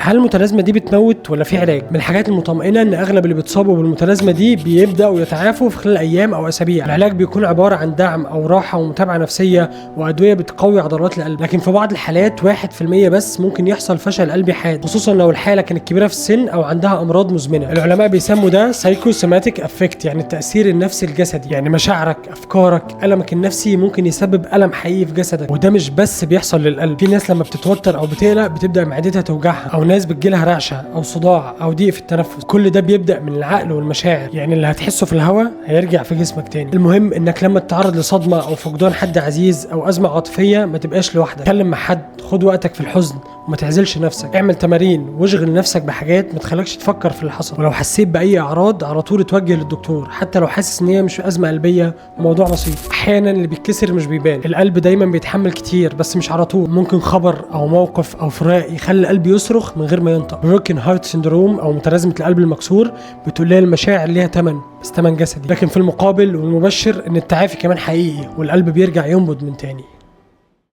هل المتلازمه دي بتموت ولا في علاج؟ من الحاجات المطمئنه ان اغلب اللي بيتصابوا بالمتلازمه دي بيبداوا يتعافوا في خلال ايام او اسابيع. العلاج بيكون عباره عن دعم او راحه ومتابعه نفسيه وادويه بتقوي عضلات القلب، لكن في بعض الحالات 1% بس ممكن يحصل فشل قلبي حاد، خصوصا لو الحاله كانت كبيره في السن او عندها امراض مزمنه. العلماء بيسموا ده سايكوسوماتيك افكت، يعني التاثير النفسي الجسدي، يعني مشاعرك، افكارك، المك النفسي ممكن يسبب الم حقيقي في جسدك. وده مش بس بيحصل للقلب، في ناس لما بتتوتر او بتقلق بتبدا معدتها توجعها، او ناس بتجيلها رعشه او صداع او ضيق في التنفس. كل ده بيبدا من العقل والمشاعر، يعني اللي هتحسه في الهواء هيرجع في جسمك تاني. المهم انك لما تتعرض لصدمه او فقدان حد عزيز او ازمه عاطفيه ما تبقاش لوحدك، اتكلم مع حد، خد وقتك في الحزن وما تعزلش نفسك، اعمل تمارين واشغل نفسك بحاجات ما تخليكش تفكر في اللي حصل. ولو حسيت باي اعراض على طول اتوجه للدكتور، حتى لو حاسس ان هي مش ازمه قلبيه، موضوع بسيط. احيانا اللي بيتكسر مش بيبان، القلب دايما بيتحمل كتير بس مش على طول. ممكن خبر او موقف او فراق يخلي القلب يصرخ من غير ما ينطق. بروكن هارت سيندروم او متلازمه القلب المكسور بتقول لي المشاعر ليها ثمن، بس ثمن جسدي، لكن في المقابل والمبشر ان التعافي كمان حقيقي والقلب بيرجع ينبض من تاني.